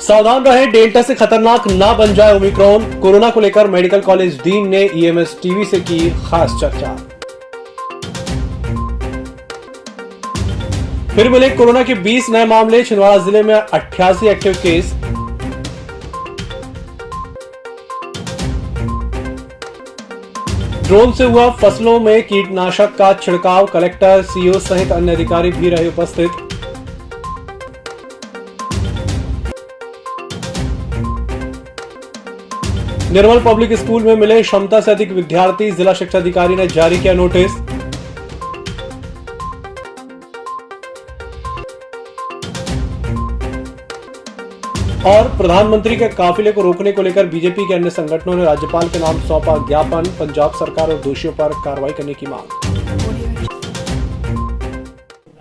सावधान रहें, डेल्टा से खतरनाक ना बन जाए ओमिक्रॉन। कोरोना को लेकर मेडिकल कॉलेज डीन ने ईएमएस टीवी से की खास चर्चा। फिर मिले कोरोना के 20 नए मामले, छिंदवाड़ा जिले में 88 एक्टिव केस। ड्रोन से हुआ फसलों में कीटनाशक का छिड़काव, कलेक्टर, सीईओ सहित अन्य अधिकारी भी रहे उपस्थित। निर्मल पब्लिक स्कूल में मिले क्षमता से अधिक विद्यार्थी, जिला शिक्षा अधिकारी ने जारी किया नोटिस। और प्रधानमंत्री के काफिले को रोकने को लेकर बीजेपी के अन्य संगठनों ने राज्यपाल के नाम सौंपा ज्ञापन, पंजाब सरकार और दोषियों पर कार्रवाई करने की मांग।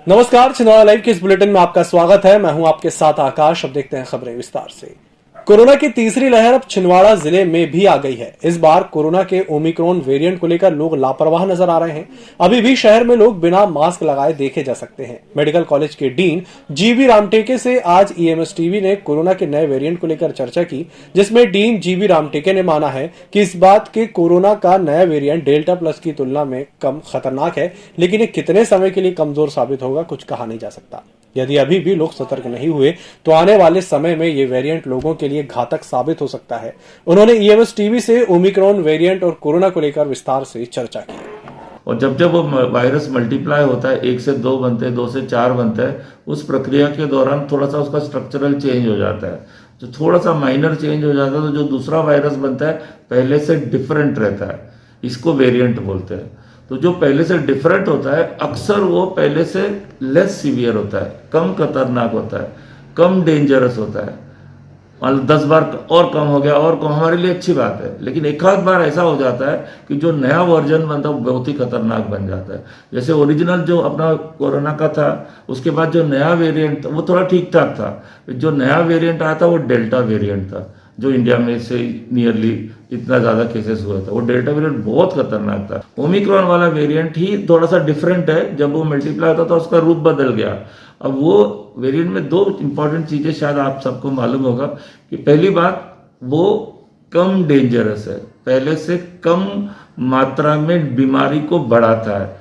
नमस्कार, छिंदवाड़ा लाइव के इस बुलेटिन में आपका स्वागत है। मैं हूं आपके साथ आकाश। अब देखते हैं खबरें विस्तार से। कोरोना की तीसरी लहर अब छिंदवाड़ा जिले में भी आ गई है। इस बार कोरोना के ओमिक्रॉन वेरिएंट को लेकर लोग लापरवाह नजर आ रहे हैं। अभी भी शहर में लोग बिना मास्क लगाए देखे जा सकते हैं। मेडिकल कॉलेज के डीन जीबी रामटेके से आज ईएमएस टीवी ने कोरोना के नए वेरिएंट को लेकर चर्चा की, जिसमें डीन जीबी रामटेके ने माना है कि इस बात के कोरोना का नया वेरिएंट डेल्टा प्लस की तुलना में कम खतरनाक है, लेकिन ये कितने समय के लिए कमजोर साबित होगा कुछ कहा नहीं जा सकता। यदि अभी भी लोग सतर्क नहीं हुए तो आने वाले समय में ये वेरिएंट लोगों के लिए घातक साबित हो सकता है। उन्होंने ईएमएस टीवी से ओमिक्रॉन वेरिएंट और कोरोना को लेकर विस्तार से चर्चा की। और जब जब वो वायरस मल्टीप्लाई होता है, 1 से 2 बनते हैं, 2 से 4 बनते हैं, उस प्रक्रिया के दौरान थोड़ा सा उसका स्ट्रक्चरल चेंज हो जाता है। जो थोड़ा सा माइनर चेंज हो जाता है तो जो दूसरा वायरस बनता है पहले से डिफरेंट रहता है, इसको वेरिएंट बोलते हैं। तो जो पहले से डिफरेंट होता है अक्सर वो पहले से लेस सीवियर होता है, कम खतरनाक होता है, कम डेंजरस होता है। मान लो 10 बार और कम हो गया और कम, हमारे लिए अच्छी बात है। लेकिन एक आध बार ऐसा हो जाता है कि जो नया वर्जन बनता है वो बहुत ही खतरनाक बन जाता है। जैसे ओरिजिनल जो अपना कोरोना का था, उसके बाद जो नया वेरिएंट था वो थोड़ा ठीक ठाक था। जो नया वेरिएंट आया था वो डेल्टा वेरिएंट था, जो इंडिया में से नियरली इतना ज़्यादा केसेस हुआ था। वो डेल्टा वेरिएंट बहुत खतरनाक था। ओमिक्रॉन वाला वेरिएंट ही थोड़ा सा डिफरेंट है। जब वो मल्टीप्लाई होता था तो उसका रूप बदल गया। अब वो वेरिएंट में 2 इंपॉर्टेंट चीज़ें शायद आप सबको मालूम होगा कि पहली बात वो कम डेंजरस है, पहले से कम मात्रा में बीमारी को बढ़ाता है,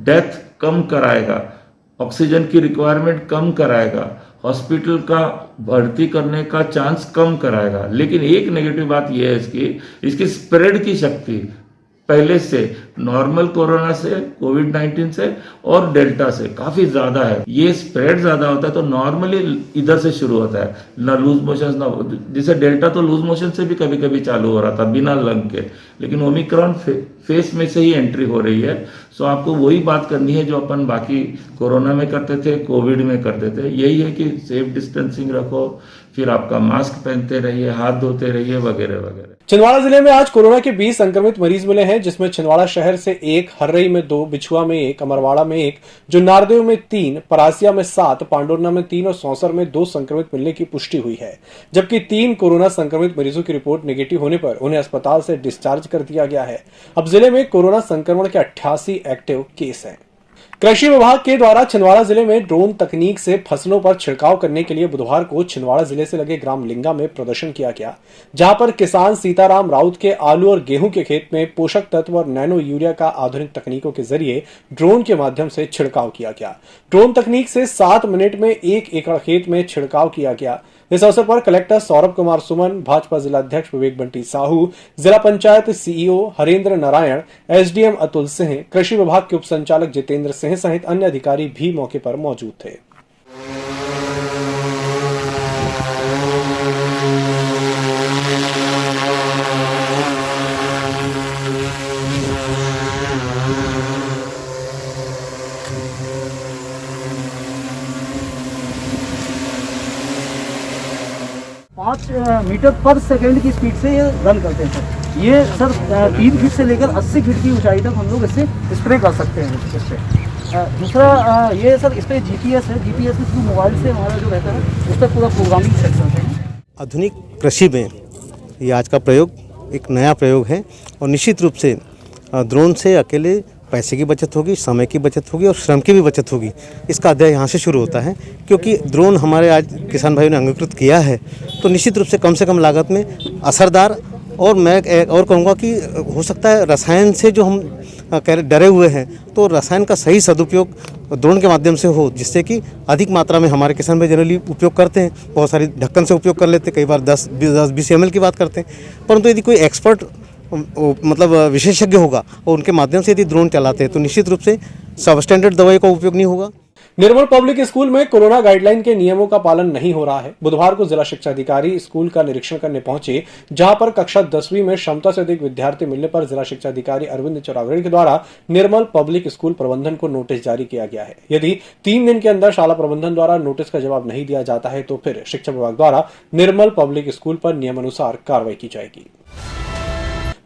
डेथ कम कराएगा, ऑक्सीजन की रिक्वायरमेंट कम कराएगा, हॉस्पिटल का भर्ती करने का चांस कम कराएगा। लेकिन एक नेगेटिव बात यह है इसकी स्प्रेड की शक्ति पहले से नॉर्मल कोरोना से, कोविड-19 से और डेल्टा से काफ़ी ज़्यादा है। ये स्प्रेड ज़्यादा होता है तो नॉर्मली इधर से शुरू होता है, ना लूज मोशन ना, जैसे डेल्टा तो लूज मोशन से भी कभी कभी चालू हो रहा था बिना लंग के, लेकिन ओमिक्रॉन फेस में से ही एंट्री हो रही है। सो आपको वही बात करनी है जो अपन बाकी कोरोना में करते थे, कोविड में करते थे। यही है कि सेफ डिस्टेंसिंग रखो, फिर आपका मास्क पहनते रहिए, हाथ धोते रहिए, वगैरह वगैरह। छिंदवाड़ा जिले में आज कोरोना के 20 संक्रमित मरीज मिले हैं, जिसमें छिंदवाड़ा शहर से 1, हर्रई में 2, बिछुआ में 1, अमरवाड़ा में 1, जुन्नारदेव में 3, परासिया में 7, पांडुरना में 3 और सौंसर में 2 संक्रमित मिलने की पुष्टि हुई है। जबकि 3 कोरोना संक्रमित मरीजों की रिपोर्ट नेगेटिव होने पर उन्हें अस्पताल से डिस्चार्ज कर दिया गया है। अब जिले में कोरोना संक्रमण के 88 एक्टिव केस हैं। कृषि विभाग के द्वारा छिंदवाड़ा जिले में ड्रोन तकनीक से फसलों पर छिड़काव करने के लिए बुधवार को छिंदवाड़ा जिले से लगे ग्राम लिंगा में प्रदर्शन किया गया, जहां पर किसान सीताराम राउत के आलू और गेहूं के खेत में पोषक तत्व और नैनो यूरिया का आधुनिक तकनीकों के जरिए ड्रोन के माध्यम से छिड़काव किया गया। ड्रोन तकनीक से 7 मिनट में 1 एकड़ खेत में छिड़काव किया गया। इस अवसर पर कलेक्टर सौरभ कुमार सुमन, भाजपा जिला अध्यक्ष विवेक बंटी साहू, जिला पंचायत सीईओ हरेंद्र नारायण, एसडीएम अतुल सिंह, कृषि विभाग के उप संचालक जितेंद्र सिंह सहित अन्य अधिकारी भी मौके पर मौजूद थे। 5 मीटर पर सेकंड की स्पीड से ये रन करते हैं सर। ये सर 3 फीट से लेकर 80 फीट की ऊंचाई तक हम लोग इससे स्प्रे कर सकते हैं इससे। दूसरा ये सर इस पर जीपीएस है, जीपीएस के थ्रू मोबाइल से हमारा जो रहता है उस पर पूरा प्रोग्रामिंग सेट करते हैं। आधुनिक कृषि में ये आज का प्रयोग एक नया प्रयोग है और निश्चित रूप से ड्रोन से अकेले पैसे की बचत होगी, समय की बचत होगी और श्रम की भी बचत होगी। इसका अध्याय यहाँ से शुरू होता है, क्योंकि ड्रोन हमारे आज किसान भाइयों ने अंगीकृत किया है, तो निश्चित रूप से कम लागत में असरदार, और मैं और कहूँगा कि हो सकता है रसायन से जो हम डरे हुए हैं, तो रसायन का सही सदुपयोग ड्रोन के माध्यम से हो, जिससे कि अधिक मात्रा में हमारे किसान भाई जनरली उपयोग करते हैं, बहुत सारी ढक्कन से उपयोग कर लेते हैं, कई बार 10-20 ml की बात करते हैं। परंतु यदि कोई एक्सपर्ट मतलब विशेषज्ञ होगा और उनके माध्यम से यदि ड्रोन चलाते हैं, तो निश्चित रूप से सब स्टैंडर्ड दवाई का उपयोग नहीं होगा। निर्मल पब्लिक स्कूल में कोरोना गाइडलाइन के नियमों का पालन नहीं हो रहा है। बुधवार को जिला शिक्षा अधिकारी स्कूल का निरीक्षण करने पहुंचे, जहां पर कक्षा 10वीं में क्षमता से अधिक विद्यार्थी मिलने पर जिला शिक्षा अधिकारी अरविंद चौरागड़े के द्वारा निर्मल पब्लिक स्कूल प्रबंधन को नोटिस जारी किया गया है। यदि 3 दिन के अंदर शाला प्रबंधन द्वारा नोटिस का जवाब नहीं दिया जाता है, तो फिर शिक्षा विभाग द्वारा निर्मल पब्लिक स्कूल पर नियमानुसार कार्रवाई की जाएगी।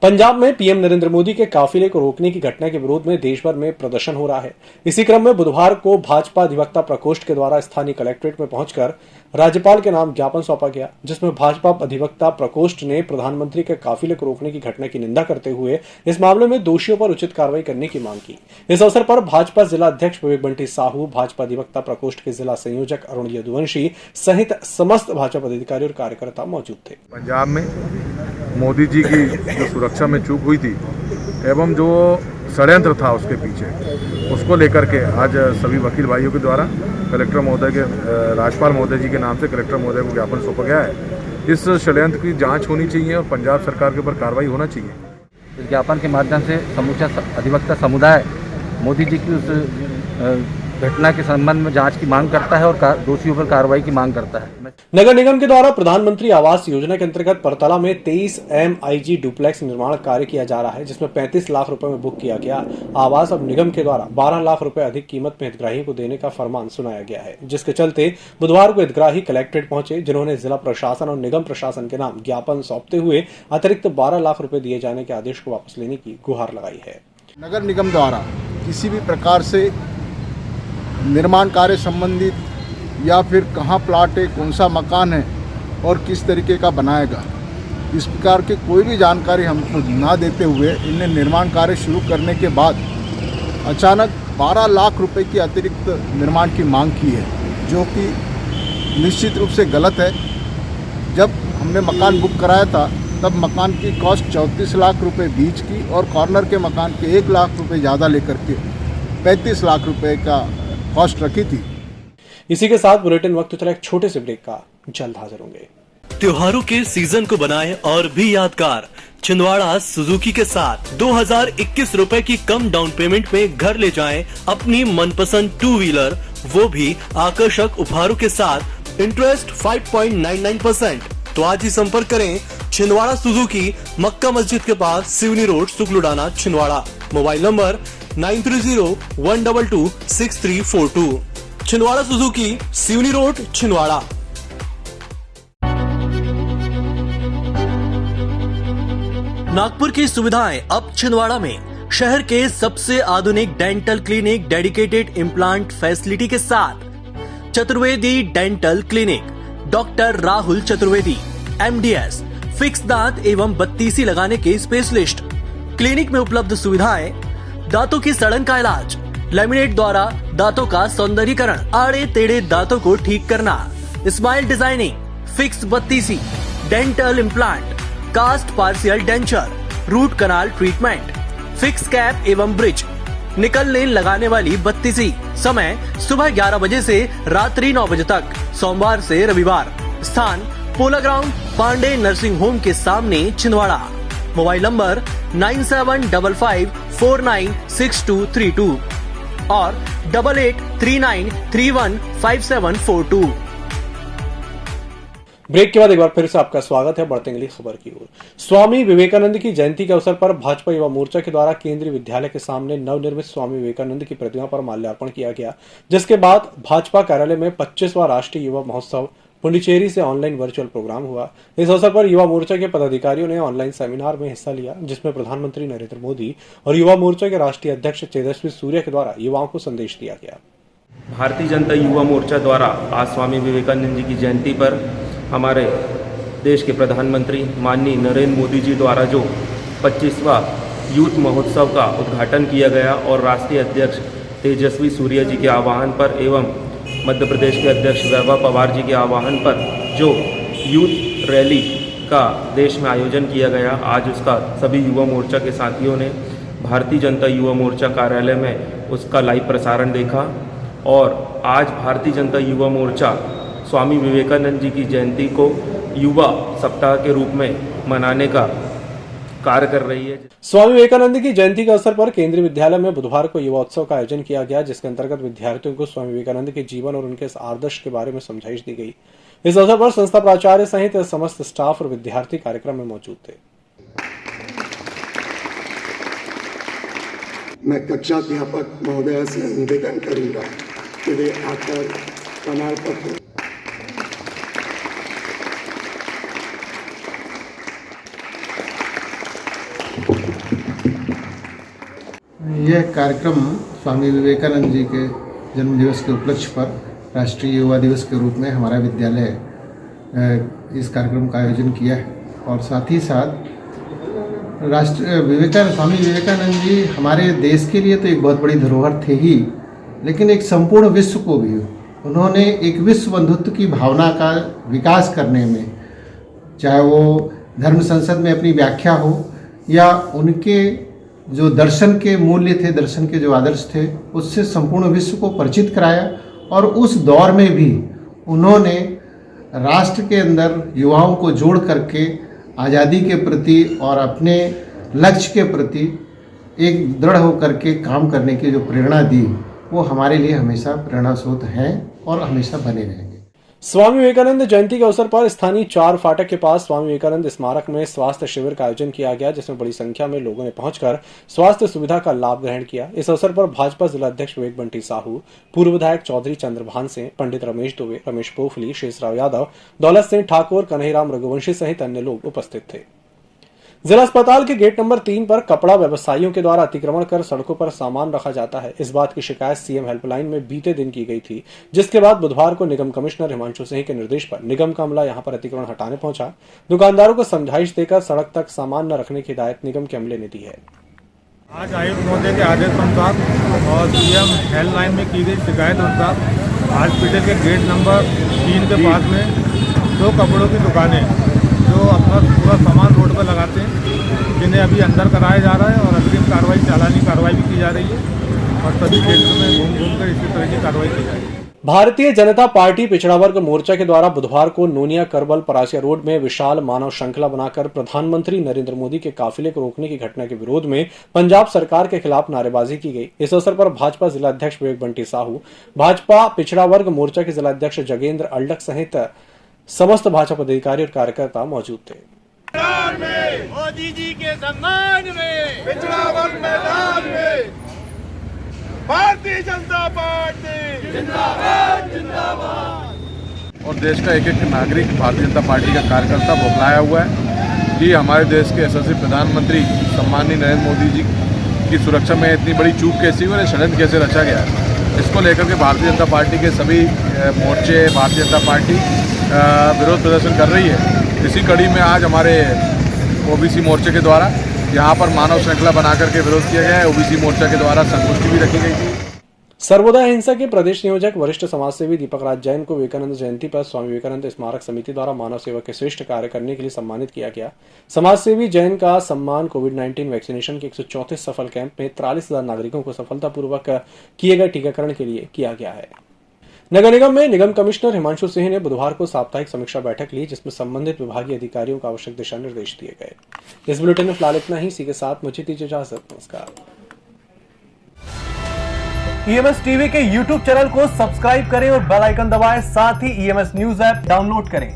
पंजाब में पीएम नरेंद्र मोदी के काफिले को रोकने की घटना के विरोध में देश भर में प्रदर्शन हो रहा है। इसी क्रम में बुधवार को भाजपा अधिवक्ता प्रकोष्ठ के द्वारा स्थानीय कलेक्ट्रेट में पहुंचकर राज्यपाल के नाम ज्ञापन सौंपा गया, जिसमें भाजपा अधिवक्ता प्रकोष्ठ ने प्रधानमंत्री के काफिले को रोकने की घटना की निंदा करते हुए इस मामले में दोषियों पर उचित कार्रवाई करने की मांग की। इस अवसर पर भाजपा जिला अध्यक्ष विवेक बंटी साहू, भाजपा अधिवक्ता प्रकोष्ठ के जिला संयोजक अरुण यदुवंशी सहित समस्त भाजपा पदाधिकारी और कार्यकर्ता मौजूद थे। पंजाब में मोदी जी की जो सुरक्षा में चूक हुई थी एवं जो षड्यंत्र था उसके पीछे, उसको लेकर के आज सभी वकील भाइयों के द्वारा कलेक्टर महोदय के राज्यपाल महोदय जी के नाम से कलेक्टर महोदय को ज्ञापन सौंपा गया है। इस षड्यंत्र की जांच होनी चाहिए और पंजाब सरकार के ऊपर कार्रवाई होना चाहिए। इस ज्ञापन के माध्यम से समूचा अधिवक्ता समुदाय मोदी जी की उस घटना के संबंध में जांच की मांग करता है और दोषियों पर कार्रवाई की मांग करता है। नगर निगम के द्वारा प्रधानमंत्री आवास योजना के अंतर्गत परतला में 23 MIG डुप्लेक्स निर्माण कार्य किया जा रहा है, जिसमें 35 लाख रुपए में बुक किया गया आवास अब निगम के द्वारा 12 लाख रुपए अधिक कीमत में हितग्राहियों को देने का फरमान सुनाया गया है, जिसके चलते बुधवार को हितग्राही कलेक्ट्रेट पहुंचे, जिन्होंने जिला प्रशासन और निगम प्रशासन के नाम ज्ञापन सौंपते हुए अतिरिक्त 12 लाख रुपए दिए जाने के आदेश को वापस लेने की गुहार लगाई है। नगर निगम द्वारा किसी भी प्रकार से निर्माण कार्य संबंधित या फिर कहाँ प्लाट है, कौन सा मकान है और किस तरीके का बनाएगा, इस प्रकार की कोई भी जानकारी हमको ना देते हुए इन्हें निर्माण कार्य शुरू करने के बाद अचानक 12 लाख रुपए की अतिरिक्त निर्माण की मांग की है, जो कि निश्चित रूप से गलत है। जब हमने मकान बुक कराया था तब मकान की कॉस्ट 34 लाख रुपए बीच की और कॉर्नर के मकान के 1 लाख रुपए ज़्यादा लेकर के 35 लाख रुपए का कॉस्ट रखी थी। इसी के साथ बुलेटिन वक्त चला एक छोटे से ब्रेक का, जल्द हाजिर होंगे। त्योहारों के सीजन को बनाएं और भी यादगार छिंदवाड़ा सुजुकी के साथ 2021 रुपए की कम डाउन पेमेंट में घर ले जाएं अपनी मनपसंद 2 व्हीलर, वो भी आकर्षक उपहारों के साथ, इंटरेस्ट 5.99%। तो आज ही संपर्क करें छिंदवाड़ा सुजुकी, मक्का मस्जिद के पास, Seoni road, Sukludana, Chhindwara. Mobile number 9301226342। Chhindwara Suzuki, Seoni road, Chhindwara. Nagpur की सुविधाएं अब छिंदवाड़ा में। शहर के सबसे आधुनिक dental clinic, dedicated implant facility के साथ Chaturvedi dental clinic, doctor Rahul Chaturvedi, MDS, fix दांत एवं बत्तीसी लगाने के स्पेशलिस्ट। क्लिनिक में उपलब्ध सुविधाएं: दांतों की सड़न का इलाज, लैमिनेट द्वारा दांतों का सौंदर्यीकरण, आड़े टेढ़े दांतों को ठीक करना, स्माइल डिजाइनिंग, फिक्स बत्तीसी, dental implant, cast partial denture, root canal treatment, fix cap एवं ब्रिज, निकल लेन लगाने वाली बत्तीसी। समय सुबह 11 बजे से रात्रि 9 बजे तक, सोमवार से रविवार। स्थान पोला ग्राउंड, पांडे नर्सिंग होम के सामने, छिंदवाड़ा। मोबाइल नंबर 9755496232 और 8839315742। ब्रेक के बाद एक बार फिर से आपका स्वागत है। बढ़ते अगली खबर की ओर। स्वामी विवेकानंद की जयंती के अवसर पर भाजपा युवा मोर्चा के द्वारा केंद्रीय विद्यालय के सामने नवनिर्मित स्वामी विवेकानंद की प्रतिमा पर माल्यार्पण किया गया, जिसके बाद भाजपा कार्यालय में 25वां राष्ट्रीय युवा महोत्सव पुडुचेरी से ऑनलाइन वर्चुअल प्रोग्राम हुआ। इस अवसर पर युवा मोर्चा के पदाधिकारियों ने ऑनलाइन सेमिनार में हिस्सा लिया, जिसमें प्रधानमंत्री नरेंद्र मोदी और युवा मोर्चा के राष्ट्रीय अध्यक्ष तेजस्वी सूर्य के द्वारा युवाओं को संदेश दिया गया। भारतीय जनता युवा मोर्चा द्वारा आज स्वामी विवेकानंद जी की जयंती पर हमारे देश के प्रधानमंत्री माननीय नरेंद्र मोदी जी द्वारा जो 25वां यूथ महोत्सव का उद्घाटन किया गया और राष्ट्रीय अध्यक्ष तेजस्वी सूर्या जी के आह्वान पर एवं मध्य प्रदेश के अध्यक्ष वैभव पवार जी के आह्वान पर जो यूथ रैली का देश में आयोजन किया गया, आज उसका सभी युवा मोर्चा के साथियों ने भारतीय जनता युवा मोर्चा कार्यालय में उसका लाइव प्रसारण देखा। और आज भारतीय जनता युवा मोर्चा स्वामी विवेकानंद जी की जयंती को युवा सप्ताह के रूप में मनाने का कार्य कर रही है। स्वामी विवेकानंद की जयंती के अवसर पर केंद्रीय विद्यालय में बुधवार को युवा उत्सव का आयोजन किया गया, जिसके अंतर्गत विद्यार्थियों को स्वामी विवेकानंद के जीवन और उनके आदर्श के बारे में समझाइश दी गई। इस अवसर पर संस्था प्राचार्य सहित समस्त स्टाफ और विद्यार्थी कार्यक्रम में मौजूद थे। मैं कक्षा अध्यापक महोदय से निवेदन करूंगा कि वे आकर प्रमाण पत्र यह कार्यक्रम स्वामी विवेकानंद जी के जन्मदिवस के उपलक्ष्य पर राष्ट्रीय युवा दिवस के रूप में हमारा विद्यालय इस कार्यक्रम का आयोजन किया है। और साथ ही साथ स्वामी विवेकानंद जी हमारे देश के लिए तो एक बहुत बड़ी धरोहर थे ही, लेकिन एक संपूर्ण विश्व को भी उन्होंने एक विश्व बंधुत्व की भावना का विकास करने में, चाहे वो धर्म संसद में अपनी व्याख्या हो या उनके जो दर्शन के मूल्य थे, दर्शन के जो आदर्श थे, उससे संपूर्ण विश्व को परिचित कराया। और उस दौर में भी उन्होंने राष्ट्र के अंदर युवाओं को जोड़ करके आज़ादी के प्रति और अपने लक्ष्य के प्रति एक दृढ़ होकर के काम करने की जो प्रेरणा दी, वो हमारे लिए हमेशा प्रेरणा स्रोत हैं और हमेशा बने रहेंगे। स्वामी विवेकानंद जयंती के अवसर पर स्थानीय 4 फाटक के पास स्वामी विवेकानंद स्मारक में स्वास्थ्य शिविर का आयोजन किया गया, जिसमें बड़ी संख्या में लोगों ने पहुंचकर स्वास्थ्य सुविधा का लाभ ग्रहण किया। इस अवसर पर भाजपा जिला अध्यक्ष विवेक बंटी साहू, पूर्व विधायक चौधरी चंद्रभान सिंह, पंडित रमेश दुबे, रमेश पोखली, शेषराव यादव, दौलत सिंह ठाकुर, कन्हैयाराम रघुवंशी सहित अन्य लोग उपस्थित थे। जिला अस्पताल के गेट नंबर 3 पर कपड़ा व्यवसायियों के द्वारा अतिक्रमण कर सड़कों पर सामान रखा जाता है। इस बात की शिकायत सीएम हेल्पलाइन में बीते दिन की गई थी, जिसके बाद बुधवार को निगम कमिश्नर हिमांशु सिंह के निर्देश पर निगम का अमला यहां पर अतिक्रमण हटाने पहुंचा। दुकानदारों को समझाइश देकर सड़क तक सामान न रखने की हिदायत निगम के अमले ने दी है। आज आयुक्त महोदय के आदेश अनुसार और सीएम हेल्पलाइन में की गई शिकायत अनुसार हॉस्पिटल के गेट नंबर 3 के पास में 2 कपड़ों की दुकानें जो अपना पूरा सामान रोड पर लगाते हैं, जिन्हें अभी अंदर कराया जा रहा है और अग्रिम कार्रवाई, चालानी कार्रवाई भी की जा रही है और सभी क्षेत्र में घूम कर इसी तरह की कार्रवाई की जाएगी। भारतीय जनता पार्टी पिछड़ा वर्ग मोर्चा के द्वारा बुधवार को नोनिया करबल परासिया रोड में विशाल मानव श्रृंखला बनाकर प्रधानमंत्री नरेंद्र मोदी के काफिले को रोकने की घटना के विरोध में पंजाब सरकार के खिलाफ नारेबाजी की गई। इस अवसर पर भाजपा जिला अध्यक्ष विवेक बंटी साहू, भाजपा पिछड़ा वर्ग मोर्चा के जिला अध्यक्ष जगेंद्र अल्डक सहित समस्त भाजपा पदाधिकारी और कार्यकर्ता मौजूद थे। मोदी जी के सम्मान में पिछड़ा वर्ग मैदान में भारतीय जनता पार्टी जिंदाबाद जिंदाबाद। और देश का एक एक नागरिक भारतीय जनता पार्टी का कार्यकर्ता बौखलाया हुआ है कि हमारे देश के यशस्वी प्रधानमंत्री सम्माननीय नरेंद्र मोदी जी की सुरक्षा में इतनी बड़ी चूक कैसी हुई और षड्यंत्र कैसे रचा गया है। इसको लेकर के भारतीय जनता पार्टी के सभी मोर्चे, भारतीय जनता पार्टी विरोध प्रदर्शन कर रही है। इसी कड़ी में आज हमारे ओबीसी मोर्चे के द्वारा यहाँ पर मानव श्रृंखला बना करके विरोध किया गया है। ओबीसी मोर्चा के द्वारा संगोष्ठी भी रखी गई थी। सर्वोदय हिंसा के प्रदेश नियोजक वरिष्ठ समाजसेवी दीपक राज जैन को विवेकानंद जयंती पर स्वामी विवेकानंद स्मारक समिति द्वारा मानव सेवा के श्रेष्ठ कार्य करने के लिए सम्मानित किया गया। समाजसेवी जैन का सम्मान कोविड-19 वैक्सीनेशन के 134 सफल कैंप में 43,000 नागरिकों को सफलतापूर्वक किए गए टीकाकरण के लिए किया गया है। नगर निगम में निगम कमिश्नर हिमांशु सिंह ने बुधवार को साप्ताहिक समीक्षा बैठक ली, जिसमें संबंधित विभागीय अधिकारियों को आवश्यक दिशा निर्देश दिए गए। इस बुलेटिन में फिलहाल इतना ही। इसी के साथ मुझे दीजिए इजाजत। नमस्कार। ईएमएस टीवी के यूट्यूब चैनल को सब्सक्राइब करें और बेल आइकन दबाएं। साथ ही ईएमएस न्यूज ऐप डाउनलोड करें।